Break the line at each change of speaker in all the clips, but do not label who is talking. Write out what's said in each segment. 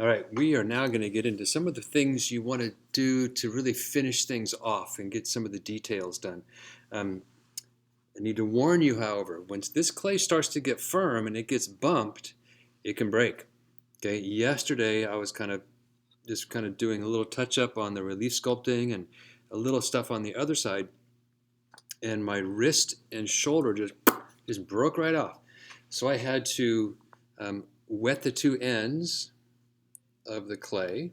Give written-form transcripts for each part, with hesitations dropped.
All right, we are now going to get into some of the things you want to do to really finish things off and get some of the details done. I need to warn you, however, once this clay starts to get firm and it gets bumped, it can break. Okay, yesterday I was just doing a little touch up on the relief sculpting and a little stuff on the other side, and my wrist and shoulder just broke right off. So I had to wet the two ends of the clay,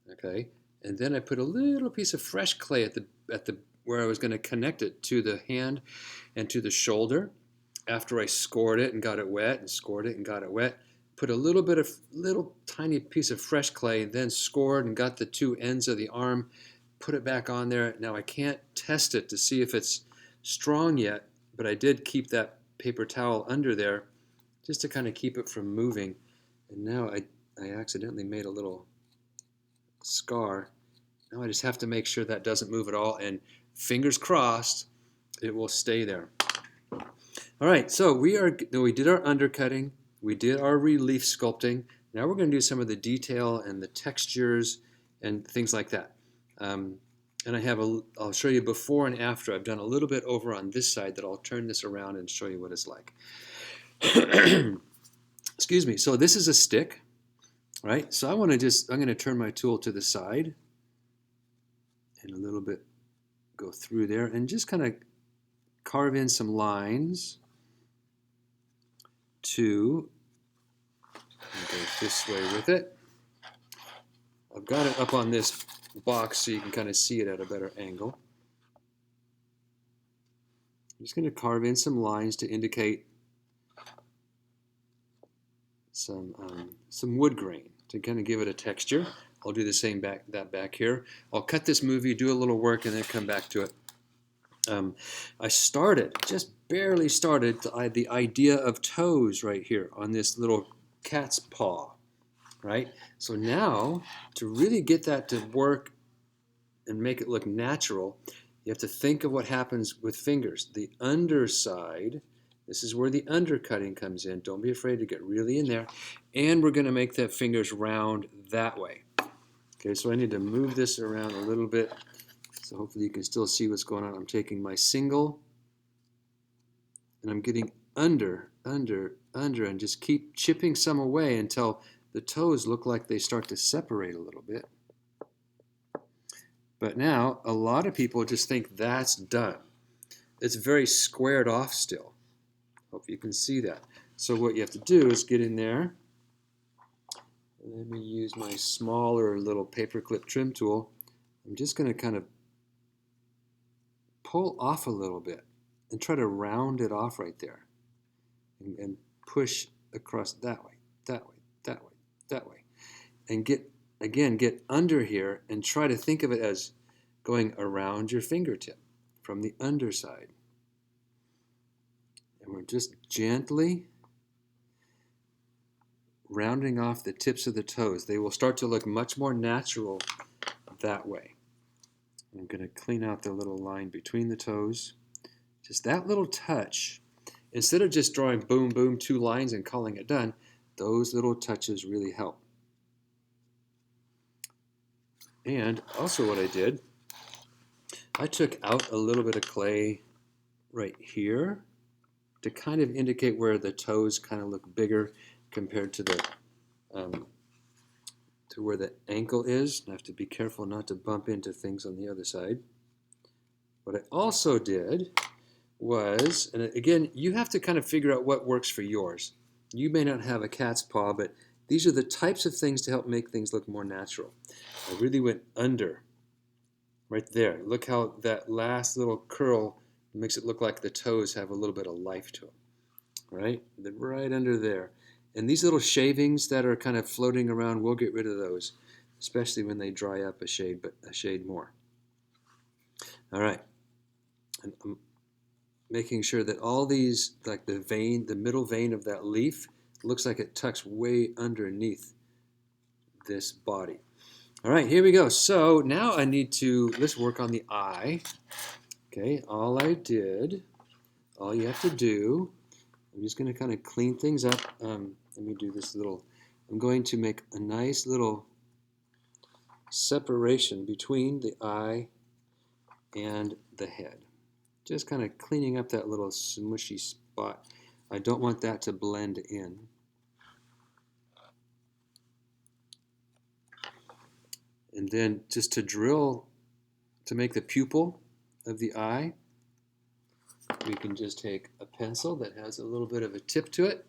okay, and then I put a little piece of fresh clay at the where I was going to connect it to the hand and to the shoulder. After I scored it and got it wet, and scored it and got it wet, put a little tiny piece of fresh clay, then scored and got the two ends of the arm, put it back on there. Now I can't test it to see if it's strong yet, but I did keep that paper towel under there just to kind of keep it from moving. And now I accidentally made a little scar. Now I just have to make sure that doesn't move at all, and fingers crossed it will stay there. All right, so we did our undercutting, we did our relief sculpting. Now we're going to do some of the detail and the textures and things like that. And I'll show you before and after. I've done a little bit over on this side that I'll turn this around and show you what it's like. Excuse me. So this is a stick, right? So I'm going to turn my tool to the side and a little bit go through there and just kind of carve in some lines to go this way with it. I've got it up on this box so you can kind of see it at a better angle. I'm just going to carve in some lines to indicate some wood grain to kind of give it a texture. I'll do the same back here. I'll cut this movie, do a little work, and then come back to it. I just barely started the idea of toes right here on this little cat's paw, right? So now, to really get that to work and make it look natural, you have to think of what happens with fingers. The underside, this is where the undercutting comes in. Don't be afraid to get really in there. And we're going to make the fingers round that way. Okay, so I need to move this around a little bit. So hopefully you can still see what's going on. I'm taking my single and I'm getting under, and just keep chipping some away until the toes look like they start to separate a little bit. But now, a lot of people just think that's done. It's very squared off still. Hope you can see that. So what you have to do is get in there. Let me use my smaller little paperclip trim tool. I'm just going to kind of pull off a little bit and try to round it off right there. And push across that way, that way, that way, that way. And get under here and try to think of it as going around your fingertip from the underside. And we're just gently rounding off the tips of the toes. They will start to look much more natural that way. I'm going to clean out the little line between the toes. Just that little touch. Instead of just drawing boom, boom, two lines and calling it done, those little touches really help. And also what I did, I took out a little bit of clay right here to kind of indicate where the toes kind of look bigger compared to the to where the ankle is. I have to be careful not to bump into things on the other side. What I also did was, and again, you have to kind of figure out what works for yours. You may not have a cat's paw, but these are the types of things to help make things look more natural. I really went under, right there. Look how that last little curl makes it look like the toes have a little bit of life to them, right? They're right under there. And these little shavings that are kind of floating around, we'll get rid of those, especially when they dry up a shade more. All right. And I'm making sure that all these, like the middle vein of that leaf, looks like it tucks way underneath this body. All right, here we go. So now let's work on the eye. Okay, all you have to do, I'm just going to kind of clean things up. Let me do this little I'm going to make a nice little separation between the eye and the head. Just kind of cleaning up that little smushy spot. I don't want that to blend in. And then just to drill, to make the pupil of the eye, we can just take a pencil that has a little bit of a tip to it.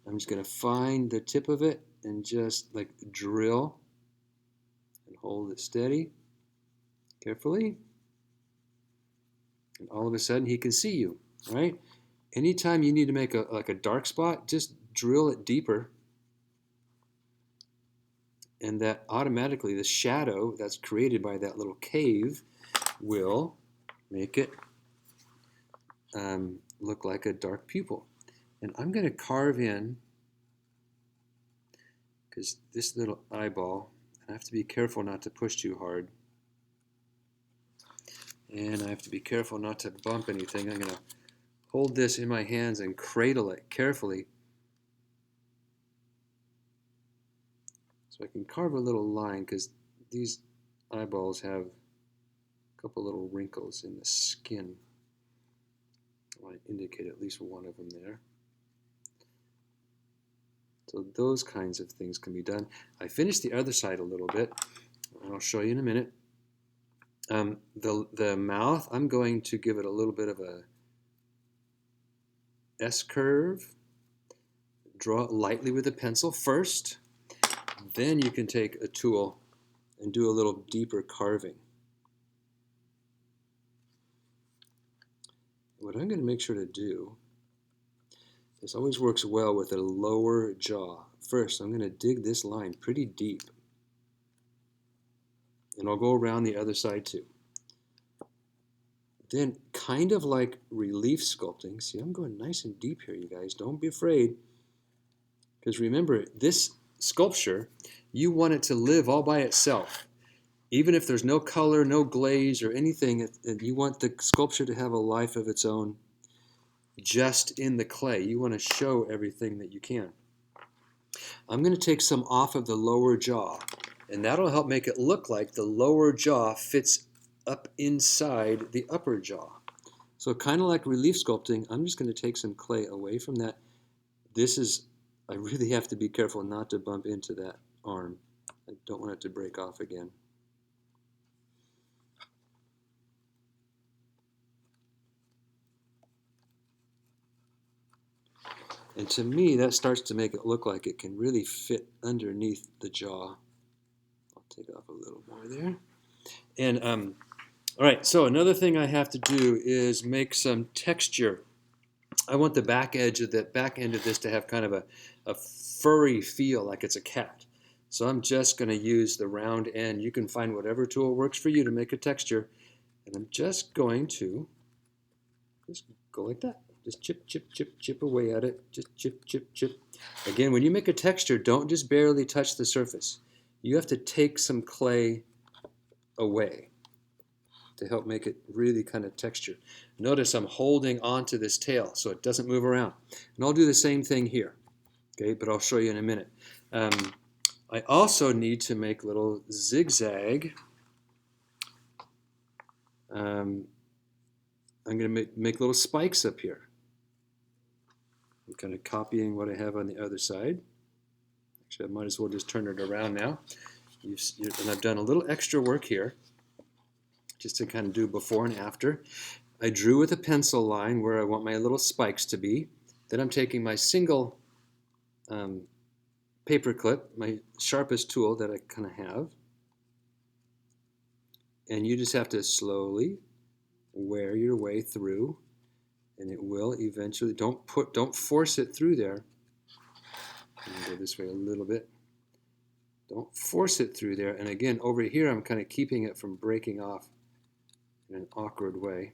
I'm just going to find the tip of it and just like drill and hold it steady, carefully. And all of a sudden he can see you, right? Anytime you need to make a dark spot, just drill it deeper. And that automatically, the shadow that's created by that little cave will make it look like a dark pupil. And I'm going to carve in, because this little eyeball, I have to be careful not to push too hard. And I have to be careful not to bump anything. I'm going to hold this in my hands and cradle it carefully so I can carve a little line, because these eyeballs have a couple little wrinkles in the skin. I want to indicate at least one of them there. So those kinds of things can be done. I finished the other side a little bit, and I'll show you in a minute. The mouth, I'm going to give it a little bit of a S-curve. Draw it lightly with a pencil first. Then you can take a tool and do a little deeper carving. What I'm going to make sure to do, this always works well with a lower jaw. First, I'm going to dig this line pretty deep. And I'll go around the other side too. Then, kind of like relief sculpting, see, I'm going nice and deep here, you guys. Don't be afraid. Because remember, this sculpture, you want it to live all by itself. Even if there's no color, no glaze or anything, you want the sculpture to have a life of its own just in the clay. You want to show everything that you can. I'm going to take some off of the lower jaw, and that'll help make it look like the lower jaw fits up inside the upper jaw. So kind of like relief sculpting, I'm just going to take some clay away from that. I really have to be careful not to bump into that arm. I don't want it to break off again. And to me, that starts to make it look like it can really fit underneath the jaw. I'll take off a little more there. And all right, so another thing I have to do is make some texture. I want the back end of this to have kind of a furry feel, like it's a cat. So I'm just going to use the round end. You can find whatever tool works for you to make a texture. And I'm just going to just go like that. Just chip, chip, chip, chip away at it. Just chip, chip, chip. Again, when you make a texture, don't just barely touch the surface. You have to take some clay away to help make it really kind of texture. Notice I'm holding onto this tail so it doesn't move around. And I'll do the same thing here, okay? But I'll show you in a minute. I also need to make little zigzag. I'm going to make little spikes up here. I'm kind of copying what I have on the other side. Actually, I might as well just turn it around now. And I've done a little extra work here, just to kind of do before and after. I drew with a pencil line where I want my little spikes to be. Then I'm taking my single paper clip, my sharpest tool that I kind of have. And you just have to slowly wear your way through, and it will eventually, don't force it through there. I'm going to go this way a little bit. Don't force it through there. And again, over here, I'm kind of keeping it from breaking off in an awkward way.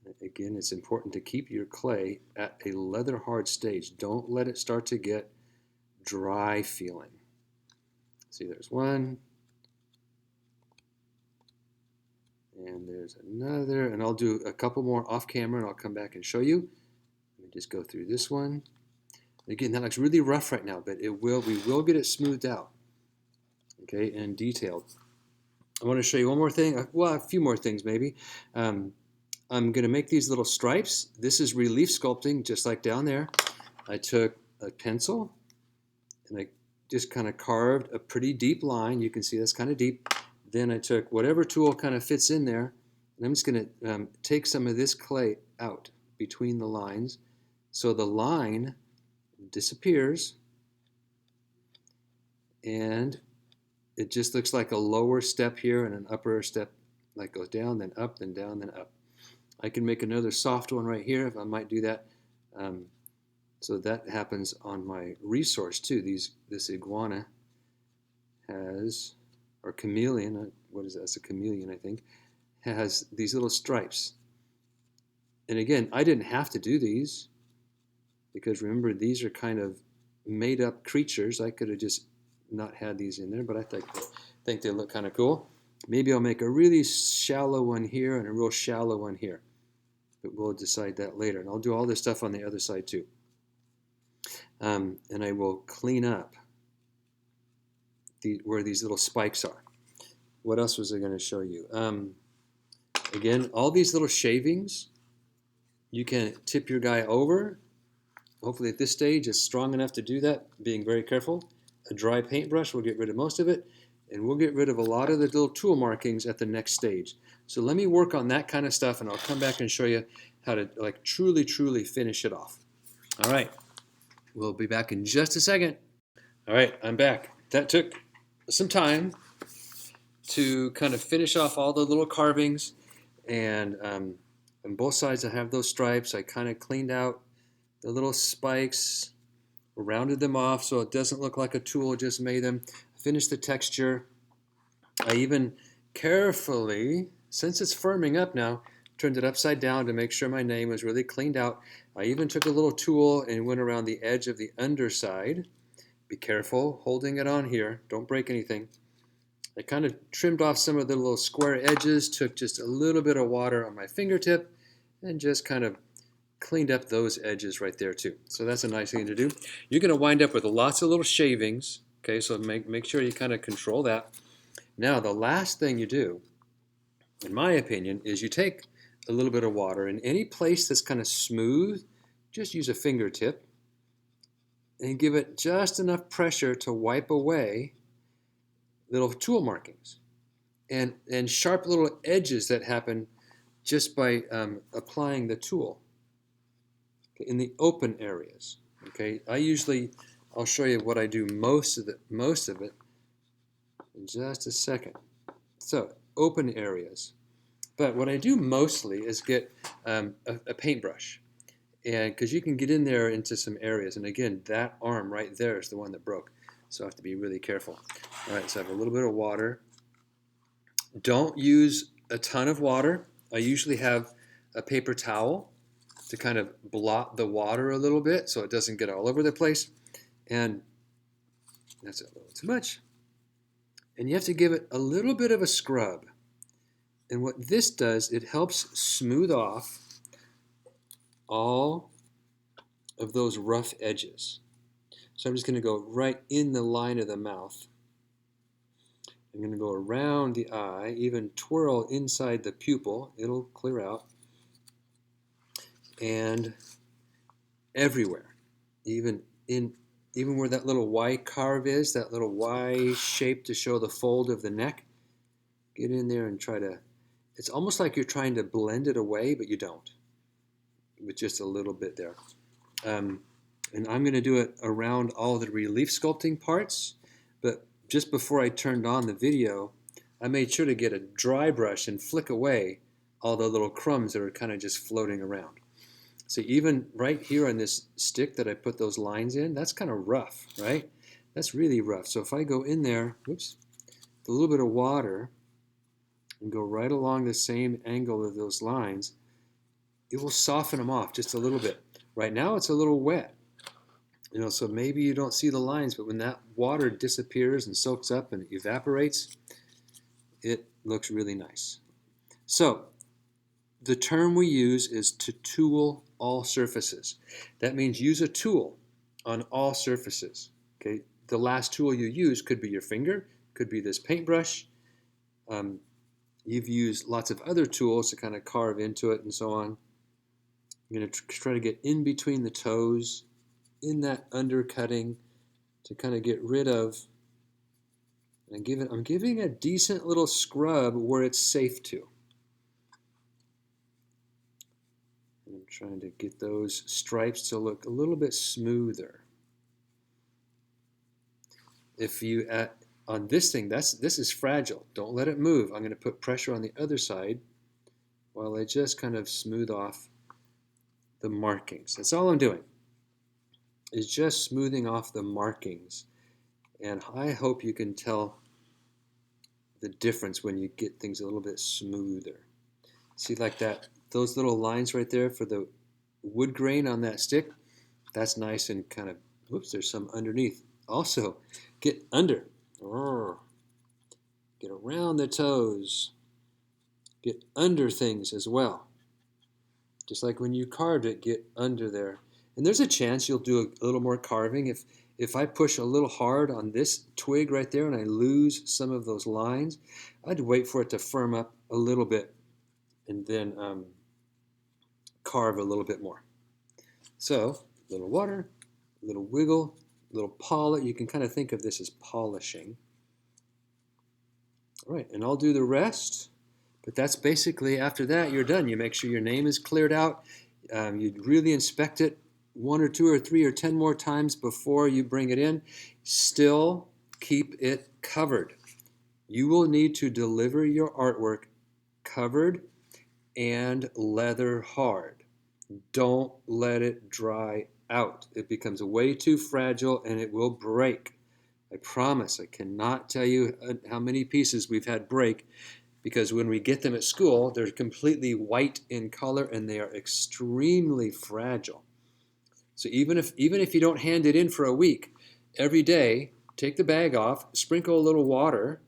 And again, it's important to keep your clay at a leather hard stage. Don't let it start to get dry feeling. See, there's one. And there's another, and I'll do a couple more off camera and I'll come back and show you. Let me just go through this one. Again, that looks really rough right now, but we will get it smoothed out, okay, and detailed. I want to show you one more thing, well, a few more things maybe. I'm going to make these little stripes. This is relief sculpting, just like down there. I took a pencil and I just kind of carved a pretty deep line. You can see that's kind of deep. Then I took whatever tool kind of fits in there, and I'm just going to take some of this clay out between the lines so the line disappears and it just looks like a lower step here and an upper step, like goes down, then up, then down, then up. I can make another soft one right here if I might do that. So that happens on my resource too. This iguana has, or chameleon, what is that? It's a chameleon, I think, has these little stripes. And again, I didn't have to do these because remember, these are kind of made up creatures. I could have just not had these in there, but I think they look kind of cool. Maybe I'll make a really shallow one here and a real shallow one here, but we'll decide that later. And I'll do all this stuff on the other side too. And I will clean up where these little spikes are. What else was I going to show you? Again, all these little shavings, you can tip your guy over. Hopefully at this stage it's strong enough to do that, being very careful. A dry paintbrush will get rid of most of it, and we'll get rid of a lot of the little tool markings at the next stage. So let me work on that kind of stuff, and I'll come back and show you how to like truly finish it off. All right, we'll be back in just a second. All right, I'm back. That took some time to kind of finish off all the little carvings, and on both sides I have those stripes. I kind of cleaned out the little spikes, rounded them off so it doesn't look like a tool just made them. Finished the texture. I even carefully, since it's firming up now, turned it upside down to make sure my name was really cleaned out. I even took a little tool and went around the edge of the underside. Be careful holding it on here. Don't break anything. I kind of trimmed off some of the little square edges, took just a little bit of water on my fingertip, and just kind of cleaned up those edges right there too. So that's a nice thing to do. You're going to wind up with lots of little shavings. Okay, so make sure you kind of control that. Now the last thing you do, in my opinion, is you take a little bit of water and any place that's kind of smooth, just use a fingertip and give it just enough pressure to wipe away little tool markings and sharp little edges that happen just by applying the tool in the open areas. Okay, I'll show you what I do most of it in just a second. So open areas, but what I do mostly is get a paintbrush, and because you can get in there into some areas, and again that arm right there is the one that broke, so I have to be really careful. All right, so I have a little bit of water. Don't use a ton of water. I usually have a paper towel to kind of blot the water a little bit so it doesn't get all over the place. And that's a little too much. And you have to give it a little bit of a scrub. And what this does, it helps smooth off all of those rough edges. So I'm just going to go right in the line of the mouth. I'm going to go around the eye, even twirl inside the pupil. It'll clear out. And everywhere, even where that little Y carve is, that little Y shape to show the fold of the neck, get in there and try to, it's almost like you're trying to blend it away, but you don't, with just a little bit there. And I'm going to do it around all the relief sculpting parts, but just before I turned on the video, I made sure to get a dry brush and flick away all the little crumbs that are kind of just floating around. So even right here on this stick that I put those lines in, that's kind of rough, right? That's really rough. So if I go in there, whoops, with a little bit of water and go right along the same angle of those lines, it will soften them off just a little bit. Right now it's a little wet, so maybe you don't see the lines, but when that water disappears and soaks up and evaporates, it looks really nice. So the term we use is to tool all surfaces. That means use a tool on all surfaces. Okay, the last tool you use could be your finger, could be this paintbrush. You've used lots of other tools to kind of carve into it and so on. I'm going to try to get in between the toes, in that undercutting, to kind of get rid of, and I'm giving a decent little scrub where it's safe to. And I'm trying to get those stripes to look a little bit smoother. If you on this thing, this is fragile. Don't let it move. I'm going to put pressure on the other side while I just kind of smooth off the markings. That's all I'm doing, is just smoothing off the markings. And I hope you can tell the difference when you get things a little bit smoother. See, like that, those little lines right there for the wood grain on that stick, that's nice and kind of, whoops, there's some underneath. Also, get under. Get around the toes. Get under things as well. Just like when you carved it, get under there. And there's a chance you'll do a little more carving. If I push a little hard on this twig right there and I lose some of those lines, I'd wait for it to firm up a little bit and then carve a little bit more. So, a little water, a little wiggle, a little polish. You can kind of think of this as polishing. All right, and I'll do the rest. But that's basically, after that, you're done. You make sure your name is cleared out. You really inspect it 1 or 2 or 3 or 10 more times before you bring it in. Still keep it covered. You will need to deliver your artwork covered and leather hard. Don't let it dry out. It becomes way too fragile and it will break. I promise. I cannot tell you how many pieces we've had break, because when we get them at school, they're completely white in color and they are extremely fragile. So even if you don't hand it in for a week, every day, take the bag off, sprinkle a little water,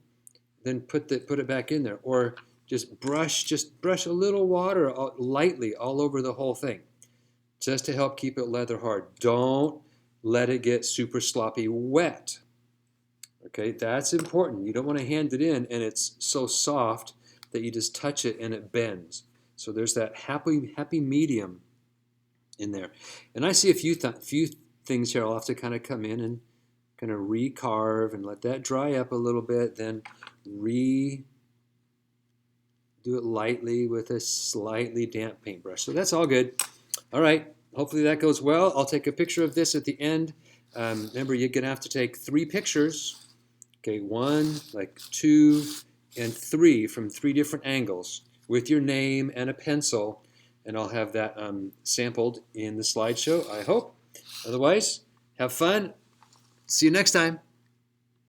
then put it back in there, or just brush a little water lightly all over the whole thing, just to help keep it leather hard. Don't let it get super sloppy wet. Okay, that's important. You don't want to hand it in and it's so soft that you just touch it and it bends. So there's that happy medium in there. And I see a few things here. I'll have to kind of come in and kind of recarve and let that dry up a little bit, then do it lightly with a slightly damp paintbrush. So that's all good. All right, hopefully that goes well. I'll take a picture of this at the end. Remember, you're going to have to take 3 pictures. Okay, 1, like 2, and 3 from 3 different angles with your name and a pencil, and I'll have that sampled in the slideshow, I hope. Otherwise, have fun. See you next time.